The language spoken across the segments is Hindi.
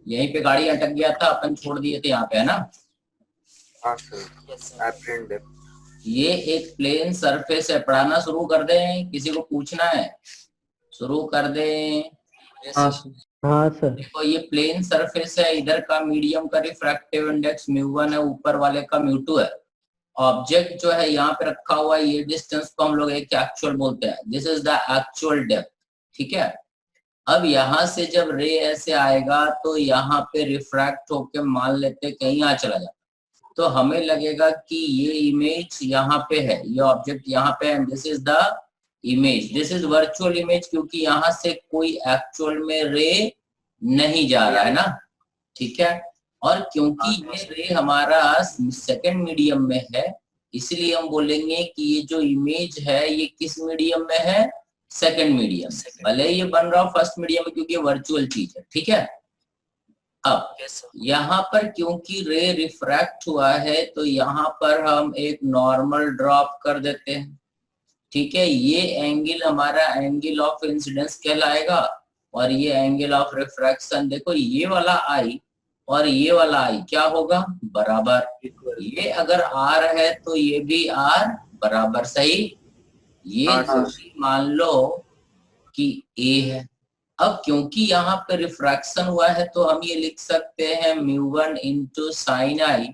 यहीं पे गाड़ी अटक गया था, अपन छोड़ दिए थे यहाँ पे, है ना। हाँ सर, एपरेंट डेप्थ। ये एक प्लेन सरफेस है, पढ़ाना शुरू कर दें, किसी को पूछना है शुरू कर दें। हाँ सर। हाँ सर। देखो ये प्लेन सरफेस है, इधर का मीडियम का रिफ्रैक्टिव इंडेक्स μ1 है, ऊपर वाले का μ2 है। ऑब्जेक्ट जो है यहाँ पे रखा हुआ है, ये डिस्टेंस को हम लोग एक एक्चुअल बोलते हैं, this is the actual depth, ठीक है। अब यहाँ से जब रे ऐसे आएगा तो यहाँ पे रिफ्रैक्ट होके मान लेते कहीं यहाँ चला जाता, तो हमें लगेगा कि ये इमेज यहाँ पे है, ये ऑब्जेक्ट यहाँ पे है, this is the image, this is virtual image, क्योंकि यहाँ से कोई एक्चुअल में रे नहीं जा रहा है ना, ठीक है। और क्योंकि ये रे हमारा सेकंड मीडियम में है, इसलिए हम बोलेंगे कि ये जो इमेज है ये किस मीडियम में है, सेकंड मीडियम। भले ये बन रहा हो फर्स्ट मीडियम में, क्योंकि वर्चुअल चीज है, ठीक है। अब यहाँ पर क्योंकि रे रिफ्रैक्ट हुआ है तो यहाँ पर हम एक नॉर्मल ड्रॉप कर देते हैं, ठीक है। ये एंगल हमारा एंगल ऑफ इंसिडेंस कहलाएगा, और ये एंगल ऑफ रिफ्रैक्शन, देखो ये वाला आई और ये वाला आई क्या होगा, बराबर। ये अगर आर है तो ये भी आर बराबर, सही। ये मान लो कि ए है। अब क्योंकि यहाँ पे रिफ्रैक्शन हुआ है तो हम ये लिख सकते हैं μ1 into sine i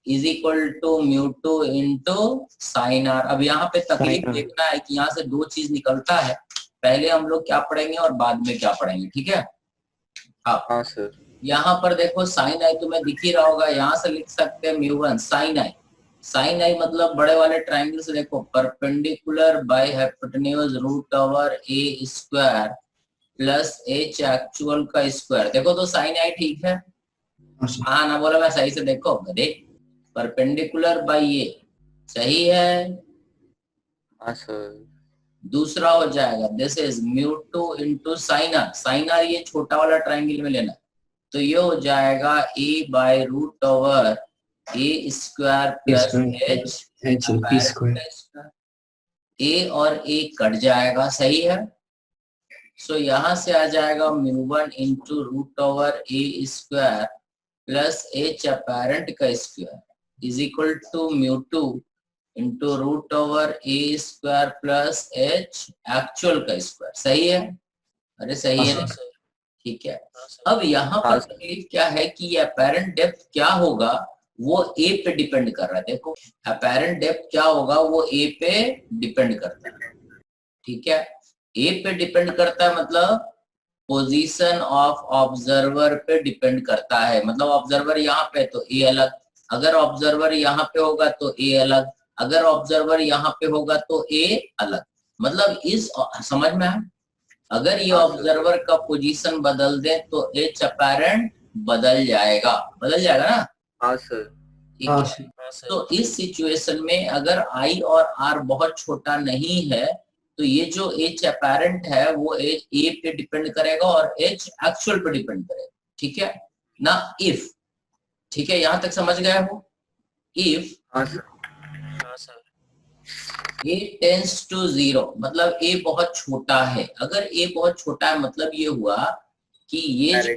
is equal to μ2 into sine r. अब यहाँ पे तकलीफ देखना है कि यहाँ से दो चीज निकलता है, पहले हम लोग क्या पढ़ेंगे और बाद में क्या पढ़ेंगे, ठीक है। हाँ सर। यहाँ पर देखो साइन आई तुम्हें दिख ही रहा होगा, यहाँ से लिख सकते हैं μ1 साइन आई। साइन आई मतलब बड़े वाले ट्राइंगल से देखो, perpendicular by hypotenuse root over a square plus h actual का स्क्वायर। देखो तो साइन आई ठीक है, हाँ ना बोला मैं सही से, देखो देख परपेंडिकुलर बाय ये सही है। हाँ सर। दूसरा हो जाएगा this is μ2 into sine r. Sine r ये छोटा वाला ट्राइंगल में लेना, तो ये हो जाएगा a by root over a square plus h square. A और ए कट जाएगा, सही है। सो यहाँ से आ जाएगा μ1 into root over a square plus h apparent का square is equal to μ2 into root over a square plus h actual का स्क्वायर, सही है। अरे सही है, ठीक है। अब यहाँ पर तकलीफ क्या है कि ये अपेरेंट डेप्थ क्या होगा वो ए पे डिपेंड कर रहा है। देखो अपेरेंट डेप्थ क्या होगा वो ए पे डिपेंड करता है, ठीक है। ए पे डिपेंड करता है मतलब पोजीशन ऑफ ऑब्जर्वर पे डिपेंड करता है, मतलब ऑब्जर्वर यहाँ पे तो ए अलग, अगर ऑब्जर्वर यहाँ पे होगा तो ए अलग, अगर ऑब्जर्वर यहाँ पे होगा तो ए अलग। मतलब इस समझ में है, अगर ये ऑब्जर्वर का पोजीशन बदल दे तो एच अपेरेंट बदल जाएगा ना। हाँ सर, ठीक है। तो इस सिचुएशन में अगर आई और आर बहुत छोटा नहीं है तो ये जो एच अपेरेंट है वो एच ए पे डिपेंड करेगा और एच एक्चुअल पे डिपेंड करेगा, ठीक है ना। इफ, ठीक है, यहां तक समझ गए हो। इफ ए टेंस टू 0 मतलब ए बहुत छोटा है, अगर ए बहुत छोटा है मतलब ये हुआ कि ये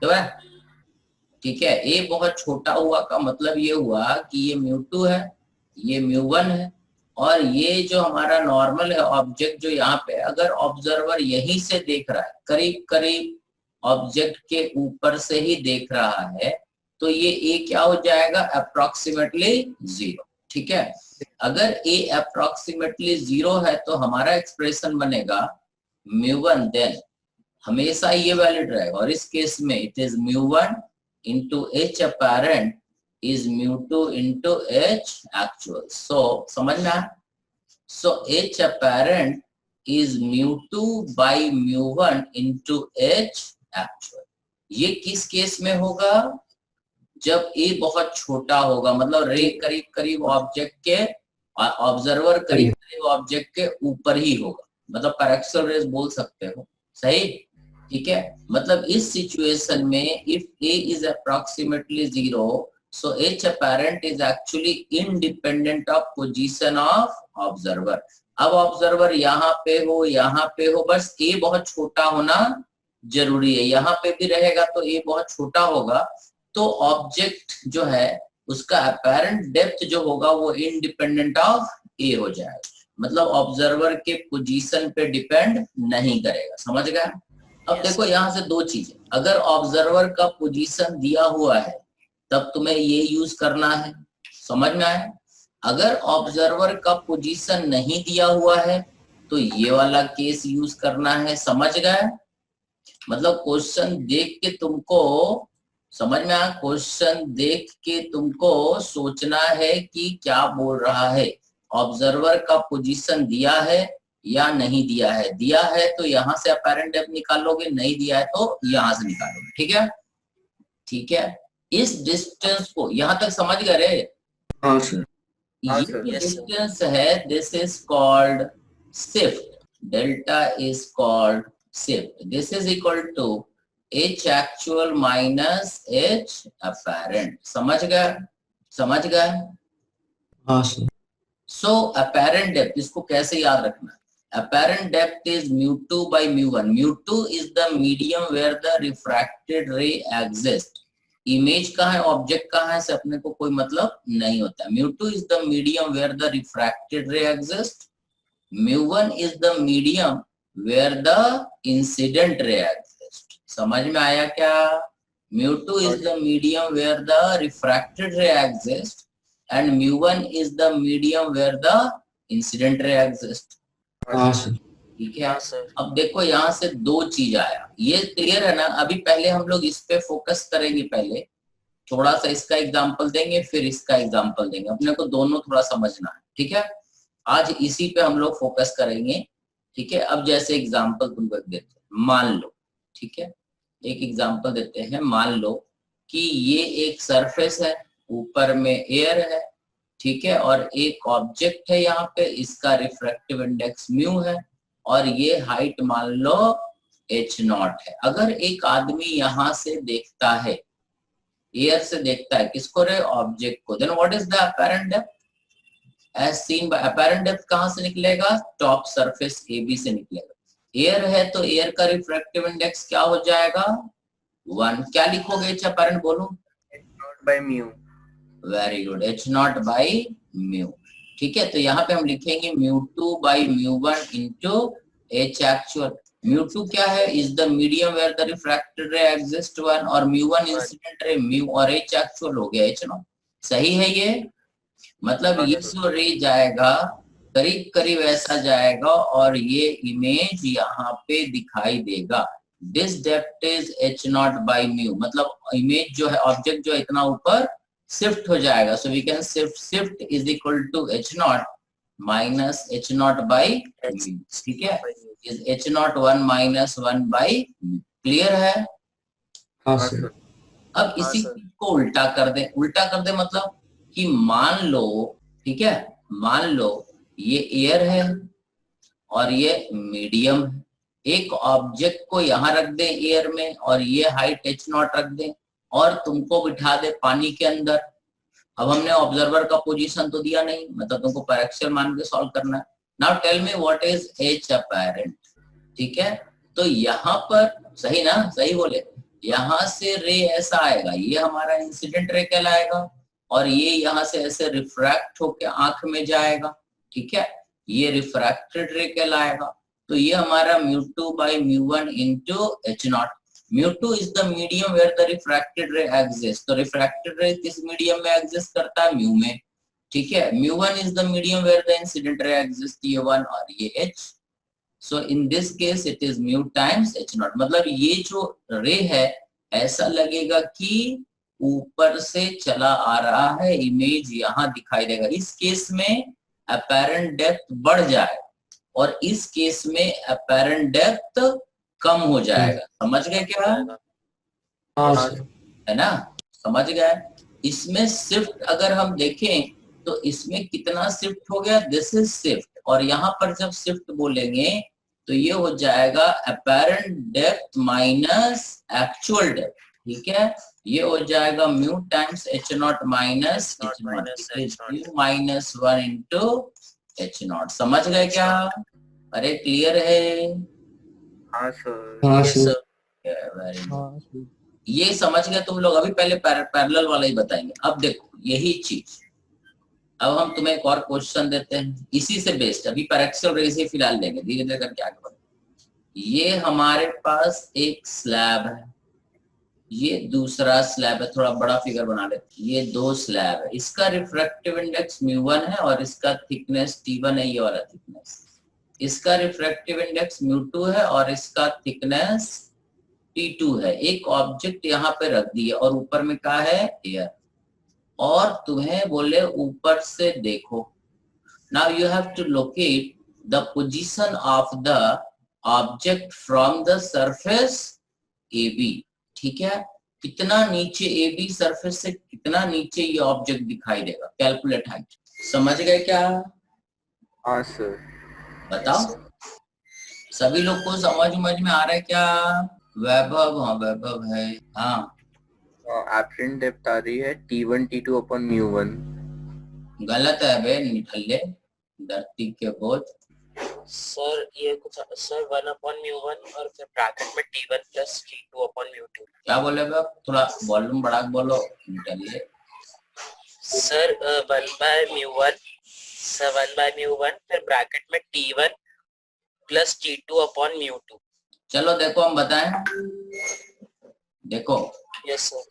तो है, ठीक है। ए बहुत छोटा हुआ का मतलब ये हुआ कि ये μ2 है, ये μ1 है, और ये जो हमारा नॉर्मल है ऑब्जेक्ट जो यहाँ पे, अगर ऑब्जर्वर यहीं से देख रहा है, करीब करीब ऑब्जेक्ट के ऊपर से ही देख रहा है, तो ये ए क्या हो जाएगा, अप्रोक्सीमेटली 0, ठीक है। अगर ए अप्रोक्सीमेटली 0 है तो हमारा एक्सप्रेशन बनेगा μ1, देन हमेशा ये वैलिड रहेगा, और इस केस में it is μ1 into h apparent is μ2 into h actual. So समझना, so h apparent is μ2 by μ1 into h actual. ये किस केस में होगा, जब a बहुत छोटा होगा, मतलब रे करीब करीब ऑब्जेक्ट के, ऑब्जर्वर करीब करीब ऑब्जेक्ट के ऊपर ही होगा, मतलब पैरेक्सल रेज बोल सकते हो, सही, ठीक है। मतलब इस सिचुएशन में if a is approximately 0, so h apparent is actually independent of position of observer. अब ऑब्जर्वर यहाँ पे हो बस a बहुत छोटा होना जरूरी है। यहाँ पे भी रहेगा तो ए बहुत छोटा होगा, तो ऑब्जेक्ट जो है उसका अपेरेंट डेप्थ जो होगा वो इंडिपेंडेंट ऑफ ए हो जाएगा, मतलब ऑब्जर्वर के पोजीशन पे डिपेंड नहीं करेगा। समझ गए? अब देखो यहाँ से दो चीजें, अगर ऑब्जर्वर का पोजीशन दिया हुआ है तब तुम्हें ये यूज करना है, समझ में आया? अगर ऑब्जर्वर का पोजीशन नहीं दिया हुआ है तो ये वाला केस यूज करना है। समझ गए? मतलब क्वेश्चन देख के तुमको समझ में आया, क्वेश्चन देख के तुमको सोचना है कि क्या बोल रहा है, ऑब्जर्वर का पोजीशन दिया है या नहीं दिया है। दिया है तो यहाँ से अपेरेंट डेप्थ निकालोगे, नहीं दिया है तो यहाँ से निकालोगे। ठीक है? ठीक है, इस डिस्टेंस को यहाँ तक समझ गए? हाँ सर। ये जो डिस्टेंस है this is called shift, delta is called shift. This is equal to h actual minus h apparent। समझ गए? समझ गए? हाँ सर। सो apparent depth, इसको कैसे याद रखना? apparent depth is mu2 by mu1। mu2 is the medium where the refracted ray exists। Image कहाँ है, ऑब्जेक्ट कहाँ है से अपने को कोई मतलब नहीं होता। mu2 is the medium where the refracted ray exists। mu1 is the medium where the incident ray exists। समझ में आया क्या? mu2 is the medium where the refracted ray exists and mu1 is the medium where the incident ray exists। हाँ सर। ठीक है? अब देखो यहाँ से दो चीज आया, ये क्लियर है ना? अभी पहले हम लोग इस पे फोकस करेंगे, पहले थोड़ा सा इसका एग्जांपल देंगे फिर इसका एग्जांपल देंगे, अपने को दोनों थोड़ा समझना है। ठीक है? आज इसी पे हम लोग फोकस करेंगे। ठीक है? अब जैसे एग्जांपल तुमको देते हैं, मान लो, ठीक है, एक एग्जांपल देते हैं, मान लो कि ये एक सरफेस है, ऊपर में एयर है, ठीक है, और एक ऑब्जेक्ट है यहाँ पे, इसका रिफ्रैक्टिव इंडेक्स म्यू है और ये हाइट मान लो h0 है। अगर एक आदमी यहाँ से देखता है, एयर से देखता है, किसको रे? ऑब्जेक्ट को, then what is the apparent depth as seen by? Apparent depth कहाँ से निकलेगा? टॉप सरफेस AB से निकलेगा। एयर है तो एयर का रिफ्रैक्टिव इंडेक्स क्या हो जाएगा? 1। क्या लिखोगे h अपेरेंट? बोलो। h0 by mu। Very good, h0 by mu। ठीक है, तो यहाँ पे हम लिखेंगे mu2 by mu1 into h actual। mu2 क्या है? Is the medium where the refracted ray exist 1 और mu1 इंसिडेंट रे mu और h actual हो गया h0। सही है ये? मतलब ये जो रे जाएगा करीब करीब ऐसा जाएगा और ये इमेज यहाँ पे दिखाई देगा। This depth is h0 by mu, मतलब इमेज जो है, ऑब्जेक्ट जो है इतना ऊपर शिफ्ट हो जाएगा। So we can shift is equal to h0 minus h0 by mu। ठीक है, is h0 1 minus 1 by mu। Clear है? हाँ सर। अब इसी को उल्टा कर दे। उल्टा कर दे मतलब कि मान लो, ठीक है, मान लो ये एयर है और ये मीडियम है, एक ऑब्जेक्ट को यहाँ रख दे एयर में और ये हाइट h0 रख दे और तुमको बिठा दे पानी के अंदर। अब हमने ऑब्जर्वर का पोजीशन तो दिया नहीं, मतलब तुमको पैरेक्सियल मान के सॉल्व करना है। Now tell me what is h apparent. ठीक है, तो यहाँ पर सही ना? सही बोले? यहाँ से रे ऐसा आएगा, ये हमारा इंसिडेंट रे कहलाएगा और ये यहाँ से ऐसे रिफ्रैक्ट होके आंख में जाएगा। ठीक है, ये रिफ्रैक्टेड रे कहलाएगा। तो ये हमारा mu2 by mu1 into h0। mu2 is the medium where the refracted ray exists। तो refracted ray किस मीडियम में एग्जिस्ट करता है? म्यू में। ठीक है, mu1 is the medium where the incident ray exists, ये 1 और ये h। So in this case it is mu times h0। मतलब ये जो रे है ऐसा लगेगा कि ऊपर से चला आ रहा है, इमेज यहाँ दिखाई देगा। इस केस में अपेरेंट डेप्थ बढ़ जाए और इस केस में अपेरेंट डेप्थ कम हो जाएगा। समझ गए क्या? है ना? समझ गए? इसमें शिफ्ट अगर हम देखें तो इसमें कितना शिफ्ट हो गया? दिस इज शिफ्ट, और यहाँ पर जब शिफ्ट बोलेंगे तो ये हो जाएगा apparent depth minus actual depth. ठीक है, ये हो जाएगा mu times h0 minus mu minus 1 into h0। समझ गए क्या? अरे क्लियर है? हाँ सर। हाँ सर। वेरी गुड, ये समझ गए तुम लोग। अभी पहले पैरेलल वाला ही बताएंगे। अब देखो यही चीज, अब हम तुम्हें एक और क्वेश्चन देते हैं इसी से बेस्ड। अभी पैरेक्सियल रेज ही फिलहाल लेंगे, धीरे धीरे करके आगे बढ़ो। ये हमारे पास एक स्लैब है, ये दूसरा स्लैब है, थोड़ा बड़ा फिगर बना लेते। ये दो स्लैब है, इसका रिफ्रैक्टिव इंडेक्स μ1 है और इसका थिकनेस t1 है, ये वाला थिकनेस। इसका रिफ्रैक्टिव इंडेक्स μ2 है और इसका थिकनेस t2 है। एक ऑब्जेक्ट यहाँ पे रख दिया और ऊपर में क्या है, एयर, और तुम्हें बोले ऊपर से देखो। Now you have to locate the position of the object from the surface AB। ठीक है, कितना नीचे AB सरफेस से कितना नीचे ये ऑब्जेक्ट दिखाई देगा। Calculate height. समझ गए क्या? हाँ सर। बताओ सभी लोग को समझ में आ रहा है क्या? वैभव, हाँ वैभव है, हाँ। एप्रेंट डेप्थ आ रही है T1 T2 अपॉन μ1। गलत है बे निठल्ले, धरती के बोझ। सर ये कुछ सर 1 अपॉन μ1 और फिर ब्रैकेट में T1 प्लस T2 अपॉन μ2। क्या बोले बे? थोड़ा वॉल्यूम बढ़ा के बोलो निठल्ले। सर 1 बाय μ1, सर 1 बाय μ1 फिर ब्रैकेट में T1 प्लस T2 अपॉन μ2। चलो देखो हम बताएं, देखो यस सर।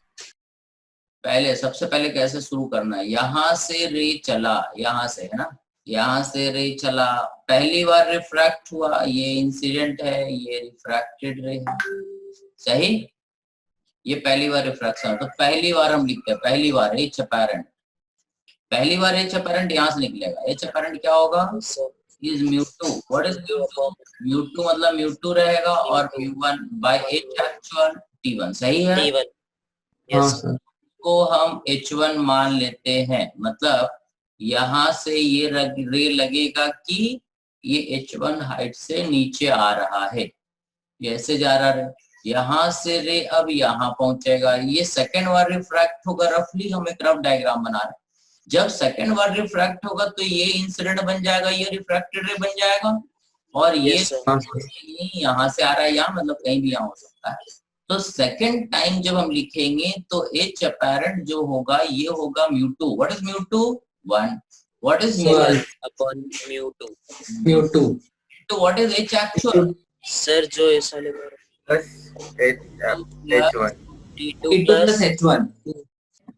पहले सबसे पहले कैसे शुरू करना है। यहाँ से रे चला, यहाँ से है ना, यहाँ से रे चला, पहली बार रिफ्रैक्ट हुआ, ये इंसिडेंट है, ये रिफ्रैक्टेड रे है, सही। ये पहली बार रिफ्रैक्शन, तो पहली बार हम लिखते हैं, पहली बार एच अपैरेंट, पहली बार एच अपैरेंट यहाँ से निकलेगा। एच अपैरेंट क्या होगा, इज μ2। What is μ2? μ2 मतलब μ2 रहेगा और μ1 बाय एच एक्चुअल T1, सही है। T1 हाँ यस सर। को हम H1 मान लेते हैं, मतलब यहाँ से ये रे लगेगा कि ये H1 हाइट से नीचे आ रहा है, ये ऐसे जा रहा है, यहाँ से रे अब यहाँ पहुंचेगा, ये सेकेंड बार रिफ्रैक्ट होगा। रफली हम एक रफ डायग्राम बना रहे हैं। जब सेकेंड बार रिफ्रैक्ट होगा तो ये इंसिडेंट बन जाएगा, ये रिफ्रैक्टेड रे बन जाएगा, और ये Yes, sir. यहाँ से आ रहा है, यहाँ मतलब कहीं भी यहाँ हो सकता है। तो सेकेंड टाइम जब हम लिखेंगे तो एच अपैरेंट जो होगा ये होगा μ2। What is μ2? 1। What is One. Upon μ2। μ2। तो what is h actual? Sir जो इस वाले में plus H1 T2 T2 plus plus H1।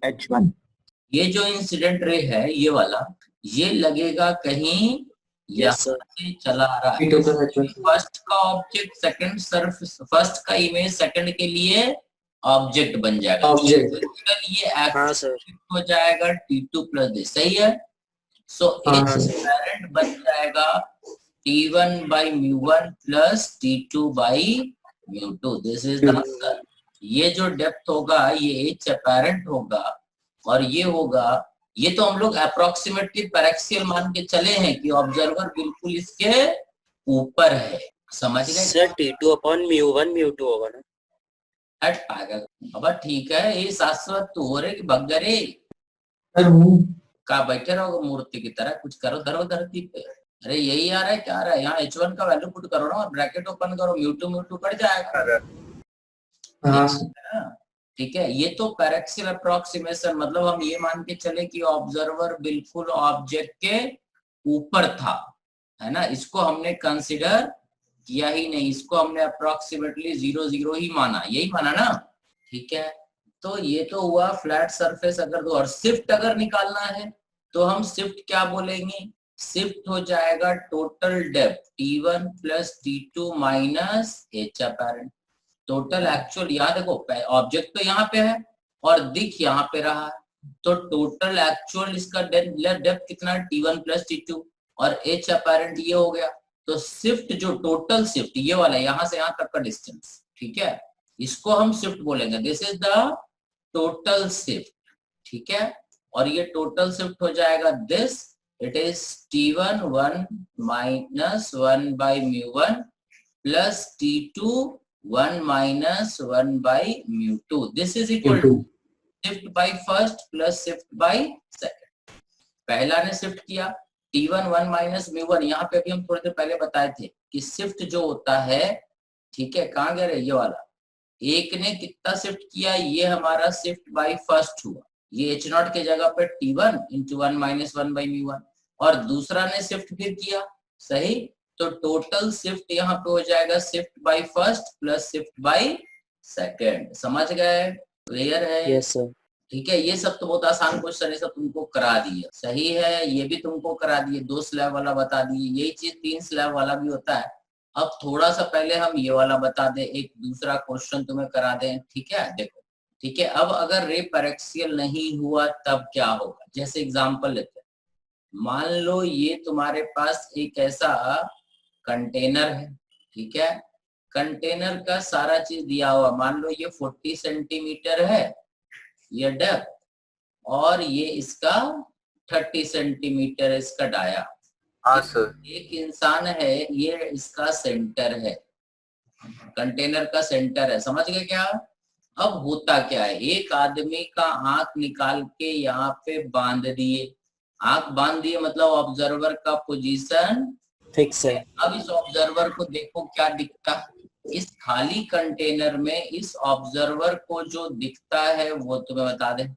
H1। ये जो इंसिडेंट रे है ये वाला, ये लगेगा कहीं यहाँ यस सर। से चला आ रहा है। T2 plus H1। फर्स्ट का ऑब्जेक्ट सेकंड सरफेस, फर्स्ट का इमेज सेकंड के लिए ऑब्जेक्ट बन जाएगा। Object। ये हाँ सर। हो जाएगा T2 प्लस दिस, सही है। सो हाँ, एच सर। अपैरेंट बन जाएगा T1 by μ1 plus T2 by μ2। This is the answer. ये जो डेप्थ होगा ये एच अपैरेंट होगा, और ये होगा, ये तो हम लोग अप्रोक्सीमेटली पैरेक्सियल मान के चले हैं कि ऑब्जर्वर बिल्कुल इसके ऊपर है। समझ गए सर T2 अपॉन μ1 μ2 होगा ना। हट पागल। अब ठीक है, ये शाश्वत तो हो रहे कि भगरे सर हूँ। का बैठे रहो मूर्ति की तरह, कुछ करो धरो धरती पे। अरे यही आ रहा है, क्या आ रहा है, यहाँ H1 का वैल्यू पुट करो ना और ब्रैकेट ओपन करो, μ2 कट जाएगा। हाँ सर। ठीक है, ये तो पैरेक्सियल अप्रोक्सीमेशन, मतलब हम ये मान के चले कि ऑब्जर्वर बिल्कुल ऑब्जेक्ट के ऊपर था, है ना। इसको हमने कंसिडर किया ही नहीं, इसको हमने अप्रोक्सीमेटली 0 0 ही माना, यही माना ना। ठीक है, तो ये तो हुआ फ्लैट सरफेस। अगर तो और शिफ्ट अगर निकालना है तो हम शिफ्ट क्या बोलेंगे, शिफ्ट हो जाएगा total depth T1 plus T2 minus H apparent. Total actual, यहाँ देखो ऑब्जेक्ट तो यहाँ पे है और दिख यहाँ पे रहा है, तो टोटल एक्चुअल इसका डेप्थ कितना है, T1 प्लस T2, और एच अपैरेंट ये हो गया। तो शिफ्ट जो टोटल शिफ्ट ये वाला यहाँ से यहाँ तक का डिस्टेंस, ठीक है, इसको हम शिफ्ट बोलेंगे। This is the total shift, ठीक है। और ये टोटल शिफ्ट हो जाएगा this, it is T1 1 minus 1 by μ1 plus T2 1 minus 1 by μ2. This is equal to shift by first plus shift by second. पहला ने शिफ्ट किया T1 1 minus μ1, यहाँ पे भी हम थोड़ी देर पहले बताए थे कि शिफ्ट जो होता है, ठीक है, कहाँ गए ये वाला, एक ने कितना शिफ्ट किया, ये हमारा शिफ्ट बाय फर्स्ट हुआ, ये h नॉट के जगह पे t1 into 1 minus 1 by mu 1, और दूसरा ने शिफ्ट फिर किया, सही। तो टोटल शिफ्ट यहाँ पे हो जाएगा shift by first plus shift by second. समझ गए? क्लियर है? Yes sir. ठीक है, ये सब तो बहुत आसान क्वेश्चन, ये सब तुमको करा दिया, सही है। ये भी तुमको करा दिए, 2 स्लैब वाला बता दिए, यही चीज 3 स्लैब वाला भी होता है। अब थोड़ा सा पहले हम ये वाला बता दें, एक दूसरा क्वेश्चन तुम्हें करा दें, ठीक है। देखो, ठीक है, अब अगर रे पैरेक्सियल नहीं हुआ तब क्या होगा, जैसे एग्जांपल लेते हैं। मान लो ये तुम्हारे पास एक ऐसा कंटेनर है, ठीक है, कंटेनर का सारा चीज दिया हुआ, मान लो ये 40 सेंटीमीटर है ये डेप्थ, और ये इसका 30 सेंटीमीटर इसका डाया। हाँ सर। एक इंसान है, ये इसका सेंटर है, कंटेनर का सेंटर है, समझ गए क्या? अब होता क्या है, एक आदमी का आंख निकाल के यहाँ पे बांध दिए, आंख बांध दिए मतलब ऑब्जर्वर का पोजीशन फिक्स है। अब इस ऑब्जर्वर को देखो क्या दिखता है, इस खाली कंटेनर में इस ऑब्जर्वर को जो दिखता है वो तुम्हें बता दे।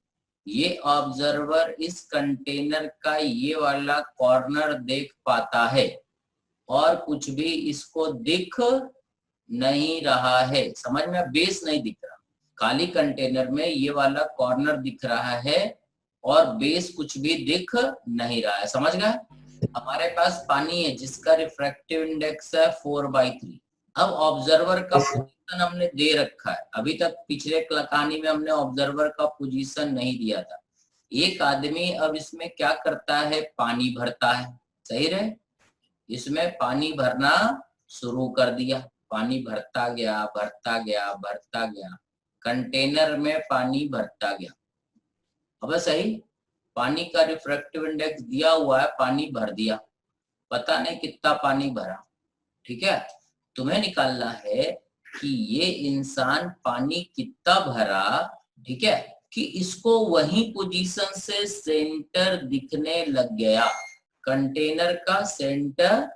ये ऑब्जर्वर इस कंटेनर का ये वाला कॉर्नर देख पाता है और कुछ भी इसको दिख नहीं रहा है, समझ में? बेस नहीं दिख रहा, खाली कंटेनर में ये वाला कॉर्नर दिख रहा है और बेस कुछ भी दिख नहीं रहा है, समझ गए? हमारे पास पानी है जिसका रिफ्रैक्टिव इंडेक्स है 4/3। अब ऑब्जर्वर का पोजीशन हमने दे रखा है, अभी तक पिछले कहानी में हमने ऑब्जर्वर का पोजीशन नहीं दिया था। एक आदमी अब इसमें क्या करता है, पानी भरता है, सही रहे, इसमें पानी भरना शुरू कर दिया, पानी भरता गया भरता गया भरता गया, कंटेनर में पानी भरता गया। अब सही, पानी का रिफ्रैक्टिव इंडेक्स दिया हुआ है, पानी भर दिया, पता नहीं कितना पानी भरा, ठीक है। तुम्हें निकालना है कि ये इंसान पानी कितना भरा, ठीक है, कि इसको वही पोजीशन से सेंटर दिखने लग गया, कंटेनर का सेंटर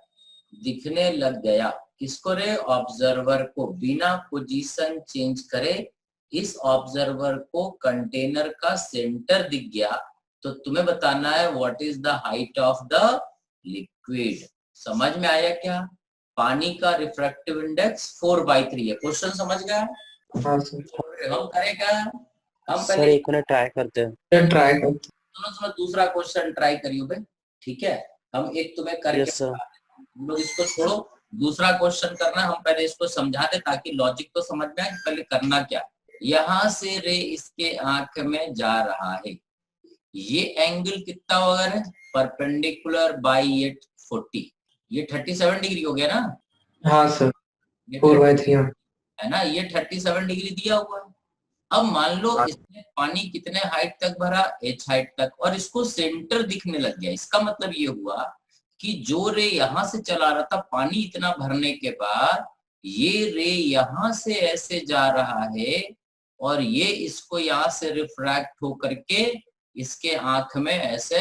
दिखने लग गया। किसको रे? ऑब्जर्वर को। बिना पोजीशन चेंज करे इस ऑब्जर्वर को कंटेनर का सेंटर दिख गया, तो तुम्हें बताना है what is the height of the liquid. समझ में आया क्या? पानी का रिफ्रैक्टिव इंडेक्स 4/3 है। क्वेश्चन समझ गया? हाँ सर। हम करेगा, हम सर पहले एक मिनट ट्राई करते हैं। ट्राई करते सुनो दूसरा क्वेश्चन ट्राई करियो बे, ठीक है। हम एक तुम्हें करके यस सर। हम लोग इसको छोड़ो, दूसरा क्वेश्चन करना, हम पहले इसको समझा दे ताकि लॉजिक तो समझ में आए पहले करना क्या। यहाँ से रे इसके आंख में जा रहा है, ये एंगल कितना होगा रे? परपेंडिकुलर बाई 40, ये 37 डिग्री हो गया ना? हाँ सर, 4/3 है ना, ये 37 डिग्री दिया हुआ है। अब मान लो इसने पानी कितने हाइट तक भरा, h हाइट तक, और इसको सेंटर दिखने लग गया। इसका मतलब ये हुआ कि जो रे यहाँ से चला रहा था पानी इतना भरने के बाद, ये रे यहाँ से ऐसे जा रहा है और ये इसको यहाँ से रिफ्रैक्ट होकर के इसके आंख में ऐसे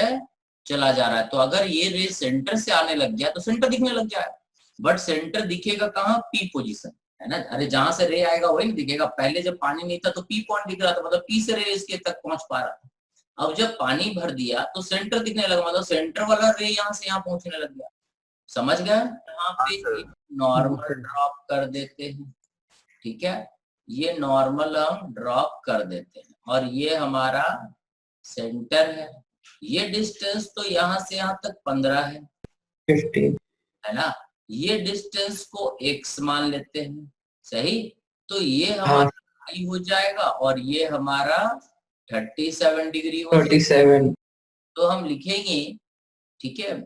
चला जा रहा है। तो अगर ये रे सेंटर से आने लग गया तो सेंटर दिखने लग जाए, बट सेंटर दिखेगा कहाँ? पी पोजीशन, है ना। अरे जहां से रे आएगा वही दिखेगा। पहले जब पानी नहीं था तो पी पॉइंट दिख रहा था, मतलब पी से रे इसके तक पहुंच पा रहा था। अब जब पानी भर दिया तो सेंटर दिखने लगा, मतलब सेंटर वाला रे यहाँ से यहाँ पहुंचने लग गया। समझ गए? यहाँ पे नॉर्मल ड्रॉप कर देते हैं, ठीक है, ये नॉर्मल हम ड्रॉप कर देते हैं और ये हमारा सेंटर है। ये डिस्टेंस तो यहाँ से यहाँ तक 15 है, 50 है ना। ये डिस्टेंस को x मान लेते हैं, सही। तो ये हमारा y हो जाएगा और ये हमारा 37 डिग्री हो जाएगा। 37। तो हम लिखेंगे, ठीक है,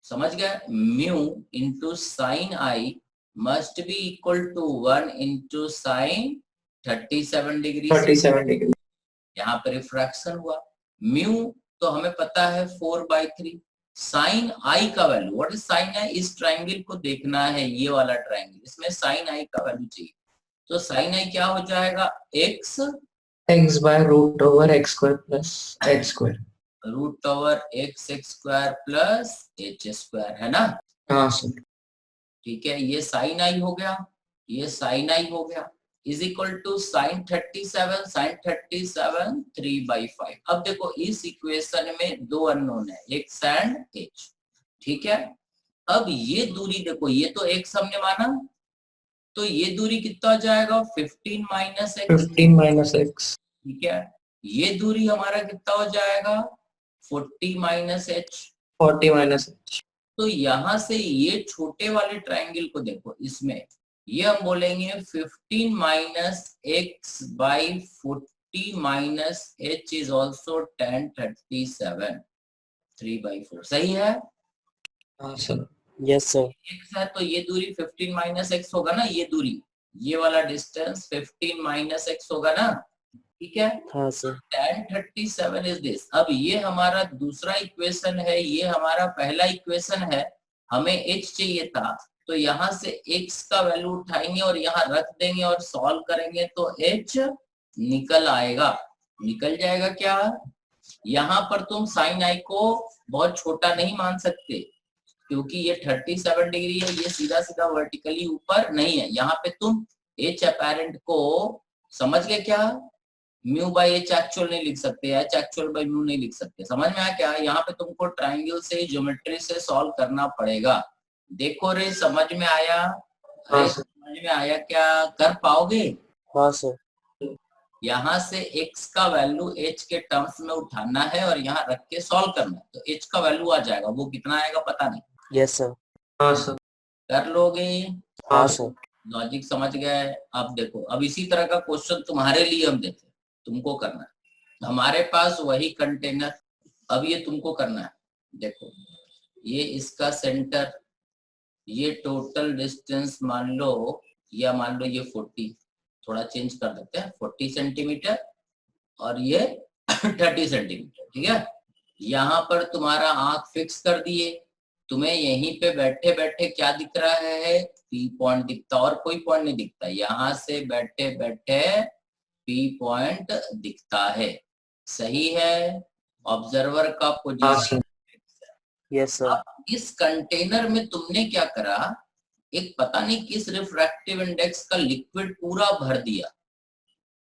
समझ गए, mu into sine i must be equal to 1 into sine 37 degree. 37 degree यहाँ पर रिफ्रैक्शन हुआ। म्यू तो हमें पता है 4/3। साइन आई का वैल्यू, व्हाट इज साइन आई? इस ट्रायंगल को देखना है, ये वाला ट्रायंगल, इसमें साइन आई का वैल्यू चाहिए। तो साइन आई क्या हो जाएगा? x x/√x² plus h²। √x² plus h², है ना। हाँ सर। ठीक है, ये साइन आई हो गया, ये साइन आई हो गया। Is equal to sine 37 3/5। अब देखो इस इक्वेशन में दो अननोन है, एक्स एंड एच, ठीक है। अब ये दूरी देखो, ये तो एक्स हमने माना, तो ये दूरी कितना हो जाएगा 15 माइनस एक्स, 15 माइनस एक्स, ठीक है। ये दूरी हमारा कितना हो जाएगा 40 माइनस एच। 40 minus H. तो यहां से ये छोटे वाले ट्रायंगल को देखो, इसमें ये हम बोलेंगे 15 minus x by 40 minus H is also 10 37 3/4, सही है। हाँ सर। Yes sir. एक्स है तो ये दूरी 15 माइनस एक्स होगा ना, ये दूरी, ये वाला डिस्टेंस 15 माइनस एक्स होगा ना, ठीक है। हाँ सर। 10 37 is this. अब ये हमारा दूसरा इक्वेशन है, ये हमारा पहला इक्वेशन है, हमें h चाहिए था, तो यहाँ से x का वैल्यू उठाएंगे और यहाँ रख देंगे और सॉल्व करेंगे तो h निकल आएगा, निकल जाएगा क्या। यहाँ पर तुम साइन आई को बहुत छोटा नहीं मान सकते, क्योंकि ये 37 डिग्री है, ये सीधा सीधा वर्टिकली ऊपर नहीं है। यहाँ पे तुम h अपेरेंट को समझ गए क्या, म्यू बाई एच एक्चुअल नहीं लिख सकते, एच एक्चुअल बाई म्यू नहीं लिख सकते, समझ में आया क्या। यहाँ पे तुमको ट्रायंगल से ज्योमेट्री से सॉल्व करना पड़ेगा। देखो रे, समझ में आया, हाँ अरे सर। समझ में आया क्या, कर पाओगे। हाँ सर। यहाँ से x का वैल्यू h के टर्म्स में उठाना है और यहाँ रख के सॉल्व करना है, तो h का वैल्यू आ जाएगा, वो कितना आएगा पता नहीं। Yes sir. हाँ सर। कर लोगे, हाँ सर। लॉजिक समझ गए। अब देखो, अब इसी तरह का क्वेश्चन तुम्हारे लिए हम देते हैं, तुमको करना है। हमारे पास वही कंटेनर, अब ये तुमको करना है। देखो ये इसका सेंटर, ये टोटल डिस्टेंस मान लो, या मान लो ये 40, थोड़ा चेंज कर देते हैं, 40 सेंटीमीटर और ये 30 सेंटीमीटर, ठीक है। यहाँ पर तुम्हारा आंख फिक्स कर दिए, तुम्हें यहीं पे बैठे बैठे क्या दिख रहा है, पी पॉइंट दिखता, और कोई पॉइंट नहीं दिखता। यहाँ से बैठे बैठे पी पॉइंट दिखता है, सही है। ऑब्जर्वर का पोजीशन, यस सर। इस कंटेनर में तुमने क्या करा, एक पता नहीं किस रिफ्रैक्टिव इंडेक्स का लिक्विड पूरा भर दिया,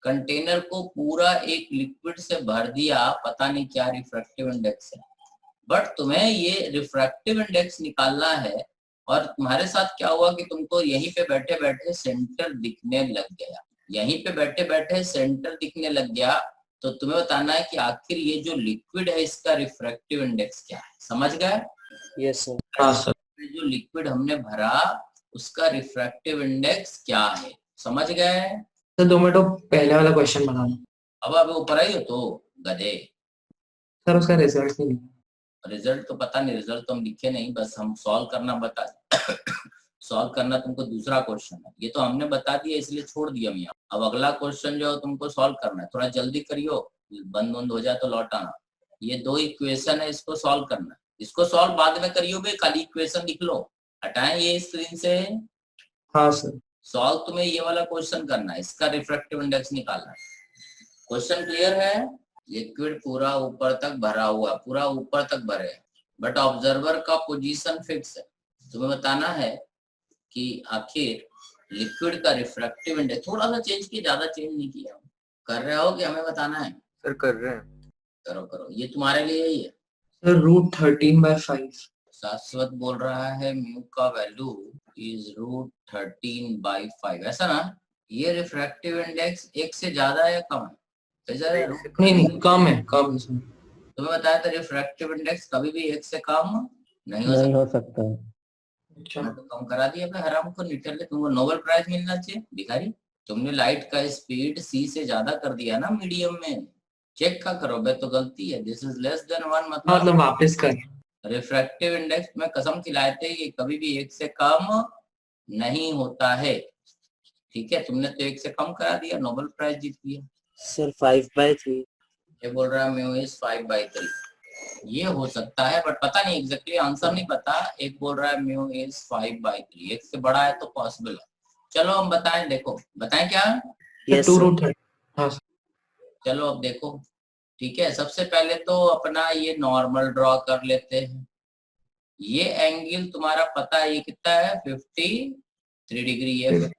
कंटेनर को पूरा एक लिक्विड से भर दिया, पता नहीं क्या रिफ्रैक्टिव इंडेक्स है, बट तुम्हें ये रिफ्रैक्टिव इंडेक्स निकालना है। और तुम्हारे साथ क्या हुआ कि तुमको यहीं पे बैठे बैठे सेंटर दिखने लग गया, यहीं पे बैठे बैठे सेंटर दिखने लग गया, तो तुम्हें बताना है कि आखिर ये जो लिक्विड है इसका रिफ्रैक्टिव इंडेक्स क्या है, समझ गए। Yes sir. हाँ सर। जो लिक्विड हमने भरा उसका रिफ्रैक्टिव इंडेक्स क्या है, समझ गए। सर 2 मिनट पहले वाला क्वेश्चन बनाना। अब ऊपर आई हो तो गधे, सर उसका रिजल्ट नहीं। रिजल्ट तो पता नहीं, रिजल्ट तो हम लिखे नहीं, बस हम सॉल्व करना बता सॉल्व करना तुमको दूसरा क्वेश्चन है, ये तो हमने बता दिया इसलिए छोड़ दिया हम यहाँ। अब अगला क्वेश्चन जो तुमको सॉल्व करना है, थोड़ा जल्दी करियो, बंद हो जाए तो लौट आना। ये 2 इक्वेशन है, इसको सॉल्व करना है, इसको सॉल्व बाद में करियो बे, खाली इक्वेशन लिख लो, हटाएं ये स्क्रीन से। हाँ सर। सॉल्व तुम्हें ये वाला क्वेश्चन करना है, इसका रिफ्रैक्टिव इंडेक्स निकालना है। क्वेश्चन क्लियर है। लिक्विड पूरा ऊपर तक भरा हुआ, पूरा ऊपर तक भरे, बट ऑब्जर्वर का पोजीशन फिक्स है। तुम्हें बताना है कि आखिर लिक्विड का रिफ्रैक्टिव इंडेक्स, थोड़ा सा चेंज किया, ज्यादा चेंज नहीं किया। कर रहे हो कि हमें बताना है। सर कर रहे हैं। करो करो, ये तुम्हारे लिए ही है। सर √13/5। शाश्वत बोल रहा है म्यू का वैल्यू इज √13/5, ऐसा ना। ये रिफ्रैक्टिव इंडेक्स 1 से ज्यादा है कम है, नहीं कम है, कम है सर। तुम्हें बताया था रिफ्रैक्टिव इंडेक्स कभी भी 1 से कम नहीं हो सकता है। अच्छा। तो कम करा दिया अपने हराम को, निकल तुमको नोबेल प्राइज मिलना चाहिए भिखारी। तुमने लाइट का स्पीड c से ज्यादा कर दिया ना मीडियम में, चेक का करो बे, तो गलती है। दिस इज लेस देन 1, मतलब वापस कर। रिफ्रैक्टिव इंडेक्स में कसम खिलाए थे ये कभी भी 1 से कम नहीं होता है, ठीक है। तुमने तो 1 से कम करा दिया, नोबेल प्राइज जीत लिया। सर 5/3। ये बोल रहा है म्यू इज 5/3, ये हो सकता है बट पता नहीं एग्जैक्टली आंसर नहीं पता। एक बोल रहा है म्यू इज 5/3, 1 से बड़ा है तो पॉसिबल है। चलो हम बताएं, देखो बताएं क्या। यस 2√13। हाँ चलो अब देखो, ठीक है। सबसे पहले तो अपना ये नॉर्मल ड्रॉ कर लेते हैं। ये एंगल तुम्हारा पता है ये कितना है, 53 डिग्री है।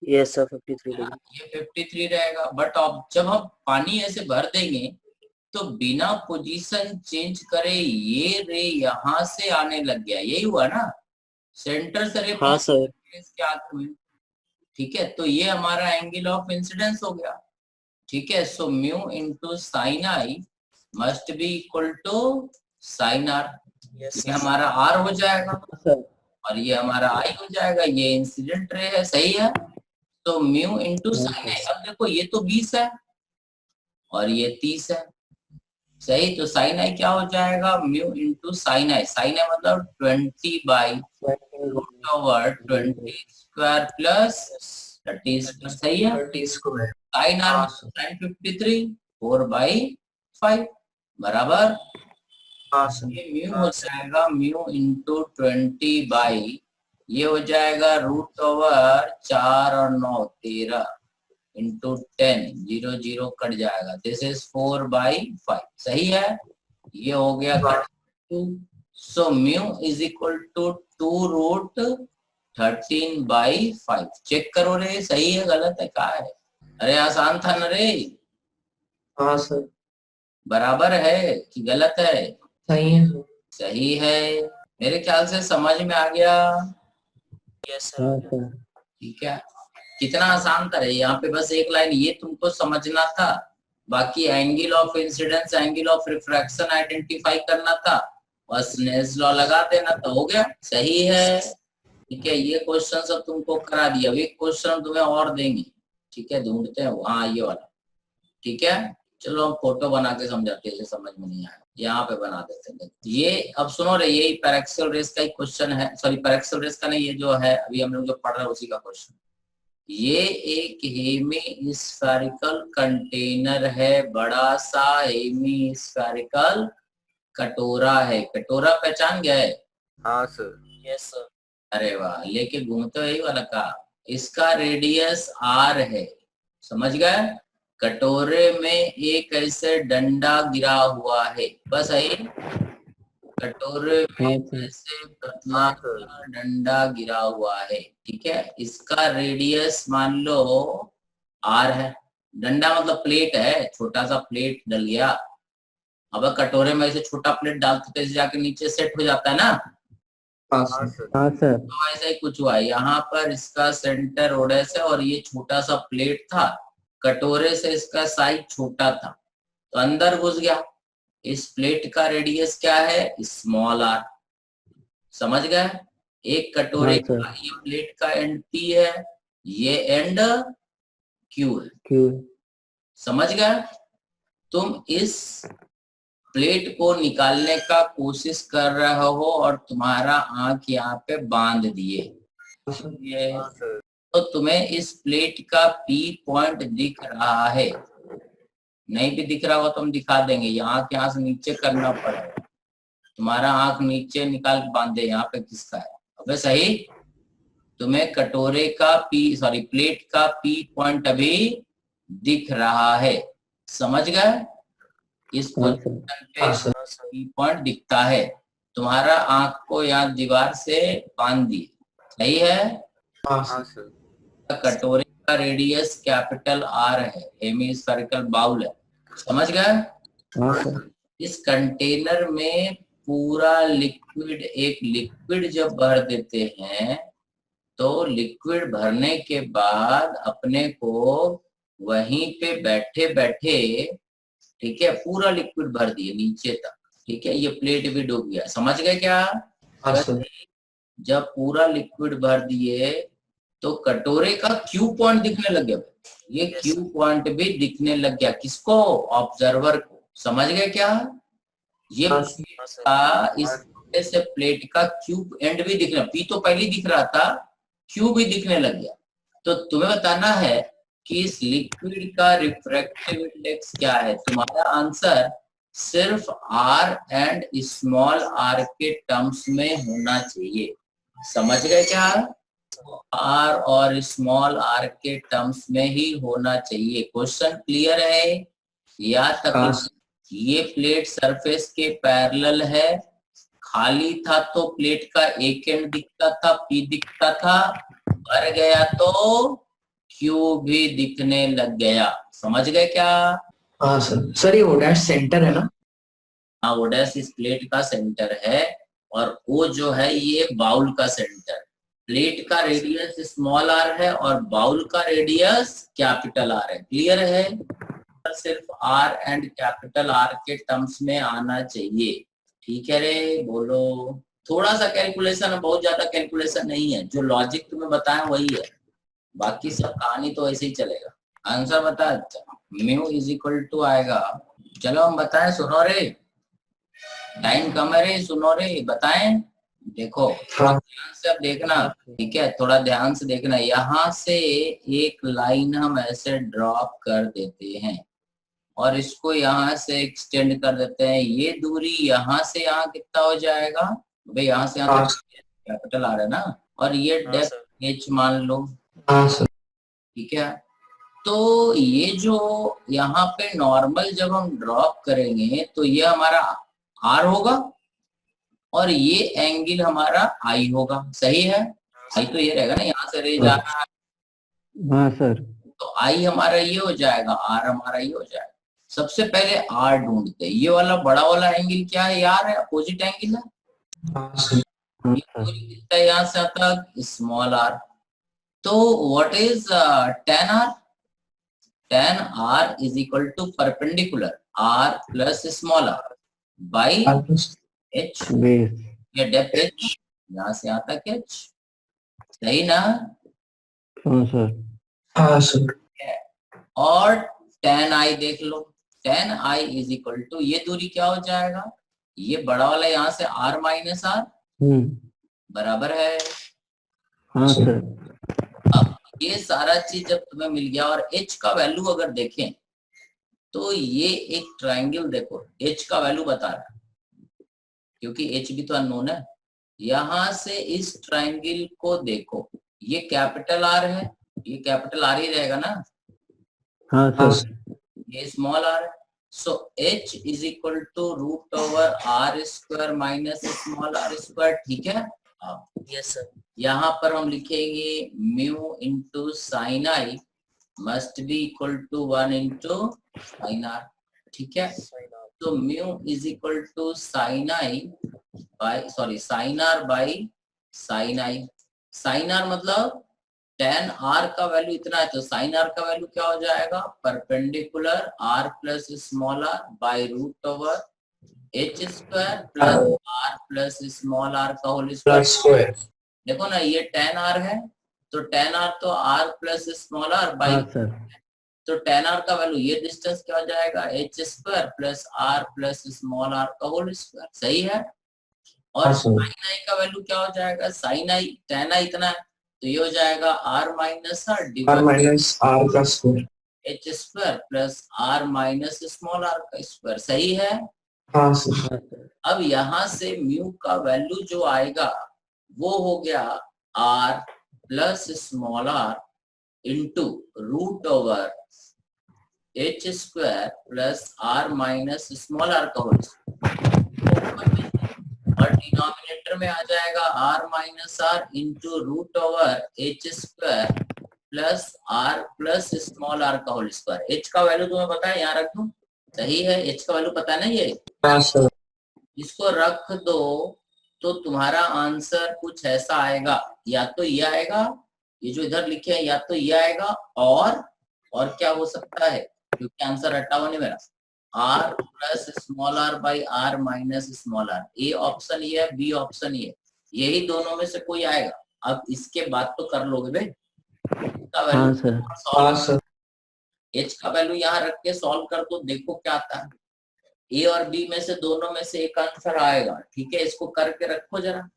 यस सर 53 ये 53 रहेगा। बट अब जब हम पानी ऐसे भर देंगे तो बिना पोजीशन चेंज करे ये रे यहाँ से आने लग गया, यही हुआ ना, सेंटर से रे हाँ सर। इसके हाथ में। ठीक है, तो ये हमारा एंगल ऑफ इंसिडेंस हो गया। ठीक है, so mu into sine i must be equal to sine r. ये हमारा आर हो जाएगा और ये हमारा आई हो जाएगा, ये इंसिडेंट रे है, सही है। तो म्यू इंटू साइन आई, अब देखो ये तो 20 है और ये 30 है, सही। तो साइन आई क्या हो जाएगा, mu into sine i, sine i मतलब 20 by root over 20 square plus 30 square, सही है। 30 स्क्वायर साइन आर साइन 53 4/5 बराबर। हाँ सर। ये म्यू हो जाएगा म्यू इंटू 20 बाई, ये हो जाएगा रूट ओवर 4 और 9 13 इंटू 10, 0 0 कट जाएगा, दिस इज 4/5, सही है। ये हो गया cut 2, so mu is equal to 2 root 13/5। Check करो रे, सही है गलत है, क्या है? अरे आसान था ना रे, हाँ सर। बराबर है कि गलत है? सही है सर। सही है, मेरे ख्याल से समझ में आ गया। Yes sir. ठीक है, कितना आसान था रे, यहाँ पे बस एक लाइन ये तुमको समझना था, बाकी angle of incidence angle of refraction identify करना था, बस स्नेल्स लॉ लगा देना तो हो गया, सही है। ठीक है, ये क्वेश्चन सब तुमको करा दिया, अब एक क्वेश्चन तुम्हें और देंगे। ठीक है, ढूंढते हैं, हाँ ये वाला। ठीक है, चलो हम फोटो बना के समझाते हैं, समझ में नहीं आया, यहाँ पे बना देते हैं। ये अब सुनो रे, यही पैराक्सियल रेस का ही क्वेश्चन है, सॉरी पैराक्सियल रेस का नहीं, ये जो है अभी हम लोग जो पढ़ रहे हैं उसी का क्वेश्चन। ये एक हेमी स्फेरिकल कंटेनर है, बड़ा सा हेमी स्फेरिकल कटोरा है, कटोरा पहचान गए? हाँ सर। Yes sir. अरे वाह, लेके घूमते हो, यही वाला का। इसका रेडियस आर है, समझ गए। कटोरे में एक ऐसे डंडा गिरा हुआ है, बस है, कटोरे में ऐसे पतला डंडा गिरा हुआ है। ठीक है, इसका रेडियस मान लो आर है, डंडा मतलब प्लेट है, छोटा सा प्लेट डल गया। अब कटोरे में ऐसे छोटा प्लेट डालते तो जाके नीचे सेट हो जाता है ना। हाँ सर। तो ऐसा ही कुछ हुआ, यहाँ पर इसका सेंटर ओडेस है और ये छोटा सा प्लेट था, कटोरे से इसका साइज छोटा था तो अंदर घुस गया। इस प्लेट का रेडियस क्या है, स्मॉल आर, समझ गए। एक कटोरे का ये प्लेट का एंड पी है, ये एंड क्यू है, समझ गए। तुम इस प्लेट को निकालने का कोशिश कर रहे हो और तुम्हारा आंख यहाँ पे बांध दिए, तो तुम्हें इस प्लेट का पी पॉइंट दिख रहा है, नहीं भी दिख रहा होगा तो हम दिखा देंगे, यहाँ से नीचे करना पड़ेगा, तुम्हारा आंख नीचे निकाल के बांधे, यहाँ पे किसका है, अबे सही। तुम्हें कटोरे का प्लेट का पी पॉइंट अभी दिख रहा है, समझ गए। इस पोजीशन पे पी पॉइंट दिखता है, तुम्हारा आंख को यहाँ दीवार से बांध दिए, सही है। कटोरे का रेडियस कैपिटल आर है, हेमीस्फेरिकल बाउल है, समझ गए। इस कंटेनर में पूरा लिक्विड, एक लिक्विड जब भर देते हैं तो लिक्विड भरने के बाद अपने को वहीं पे बैठे बैठे, ठीक है, पूरा लिक्विड भर दिए नीचे तक, ठीक है, ये प्लेट भी डूब गया, समझ गए क्या। जब पूरा लिक्विड भर दिए तो कटोरे का क्यू पॉइंट दिखने लग गया, ये क्यू पॉइंट भी दिखने लग गया, किसको, ऑब्जर्वर को, समझ गए क्या। ये इस से प्लेट का क्यूब एंड भी दिख रहा, पी तो पहले दिख रहा था, क्यू भी दिखने लग गया। तो तुम्हें बताना है कि इस लिक्विड का रिफ्रैक्टिव इंडेक्स क्या है। तुम्हारा आंसर सिर्फ आर एंड स्मॉल आर के टर्म्स में होना चाहिए, समझ गए क्या। आर और स्मॉल आर के टर्म्स में ही होना चाहिए। क्वेश्चन क्लियर है या तक। ये प्लेट सरफेस के पैरेलल है, खाली था तो प्लेट का एक एंड दिखता था, पी दिखता था, भर गया तो क्यू भी दिखने लग गया। समझ गए क्या? हाँ सर। सर ये वो डैश सेंटर है ना? हाँ, वो डैश इस प्लेट का सेंटर है और वो जो है ये बाउल का सेंटर। प्लेट का रेडियस स्मॉल आर है और बाउल का रेडियस कैपिटल आर है। क्लियर है? सिर्फ आर एंड कैपिटल आर के टर्म्स में आना चाहिए। ठीक है रे, बोलो। थोड़ा सा कैलकुलेशन है, बहुत ज्यादा कैलकुलेशन नहीं है। जो लॉजिक तुम्हें बताया वही है, बाकी सब कहानी तो ऐसे ही चलेगा। आंसर बता। म्यू इज इक्वल टू आएगा, चलो हम बताएं, सुनो रे, टाइम कम है रे, सुनो रे, बताएं। देखो थोड़ा ध्यान से अब देखना, ठीक है? थोड़ा ध्यान से देखना। यहाँ से एक लाइन हम ऐसे ड्रॉप कर देते हैं और इसको यहाँ से एक्सटेंड कर देते हैं। ये दूरी यहाँ से यहाँ कितना हो जाएगा भाई? यहाँ से यहाँ कैपिटल आ रहा है ना, और ये डेप्थ h मान लो। हाँ सर। ठीक है, तो ये जो यहाँ पे नॉर्मल जब हम ड्रॉप करेंगे तो ये हमारा r होगा और ये एंगल हमारा I होगा। सही है? I तो ये रहेगा ना, यहाँ से रे जा रहा है। हाँ सर। तो I हमारा ये हो जाएगा, R हमारा ये हो जाएगा। सबसे पहले R ढूंढते हैं। ये वाला बड़ा वाला एंगल क्या है यार? है अपोजिट एंगल है। हाँ सर। ये दूरी कितना है यहाँ से तक? Small r। तो what is tan r? tan r is equal to perpendicular r plus small r by h। ये डेप्थ h, यहाँ से यहाँ तक h। सही ना? हाँ सर। हाँ सर। और tan i देख लो। tan i is equal to, ये दूरी क्या हो जाएगा? ये बड़ा वाला यहाँ से r माइनस r बराबर है। हाँ सर। अब ये सारा चीज जब तुम्हें मिल गया और h का वैल्यू अगर देखें तो ये एक ट्रायंगल, देखो h का वैल्यू बता रहा है क्योंकि h भी तो अननोन है। यहां से इस ट्रायंगल को देखो, ये कैपिटल R है, ये कैपिटल R ही रहेगा ना। हाँ सर। ये स्मॉल r है। So h is equal to root over r square minus small r square. ठीक है? Yes sir. यहाँ पर हम लिखेंगे mu into sine i must be equal to 1 into sine r. ठीक है? तो mu is equal to sine i by, sorry, sine r by sine i. Sine r मतलब tan r का वैल्यू इतना है, तो साइन r का वैल्यू क्या हो जाएगा? Perpendicular r plus small r by root over h square plus r plus small r का होल स्क्वायर। देखो ना, ये tan r है तो tan r तो r plus small r by, तो tan r का वैल्यू, ये डिस्टेंस क्या हो जाएगा? h square plus r plus small r का होल स्क्वायर। सही है? और sin i का वैल्यू क्या हो जाएगा? sin i, tan i इतना है तो ये हो जाएगा r माइनस r r का square, h square plus r minus small r का स्क्वायर। सही है? हाँ सर। अब यहाँ से म्यू का वैल्यू जो आएगा वो हो गया r plus small r into root over h square plus r minus small r का होल और डिनोमिनेटर में आ जाएगा r minus r into root over h square plus r plus small r का होल स्क्वायर। h का वैल्यू तुम्हें पता है, यहाँ रख दो। सही है? h का वैल्यू पता है ना ये? हाँ सर। इसको रख दो तो तुम्हारा आंसर कुछ ऐसा आएगा, या तो ये आएगा, ये जो इधर लिखे हैं, या तो ये आएगा, और क्या हो सकता है क्योंकि आंसर हटा हुआ नहीं मेरा, r plus small r by r minus small r। A option ये है, बी ऑप्शन ये, यही दोनों में से कोई आएगा। अब इसके बाद तो कर लोगे भाई। हाँ सर। हाँ सर। h का वैल्यू यहाँ रख के सॉल्व कर दो, देखो क्या आता है। ए और बी में से दोनों में से एक आंसर आएगा। ठीक है? इसको करके रखो जरा।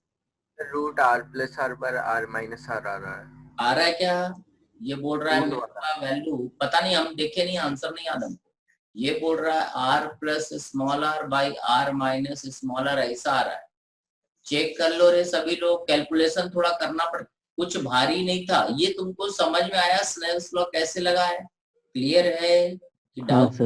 रूट r प्लस r पर r माइनस r आ रहा है। आ रहा है क्या? ये बोल रहा है मेरा वैल्यू पता नहीं, हम देखे नहीं, आंसर नहीं याद हमको। ये बोल रहा है r plus small r by r minus small r, ऐसा आ रहा है। चेक कर लो रे सभी लोग, कैलकुलेशन थोड़ा करना पड़, कुछ भारी नहीं था ये। तुमको समझ में आया स्नेल्स लॉ कैसे लगा है? क्लियर है कि डाउट?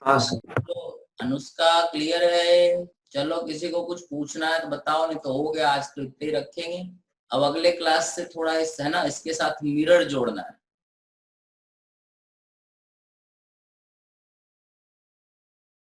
हाँ सर। तो अनुष्का क्लियर है? चलो किसी को कुछ पूछना है तो बताओ, नहीं तो हो गया, आज तो इतने ही रखेंगे। अब अगले क्लास से थोड़ा है ना, इसके साथ मिरर जोड़ना है।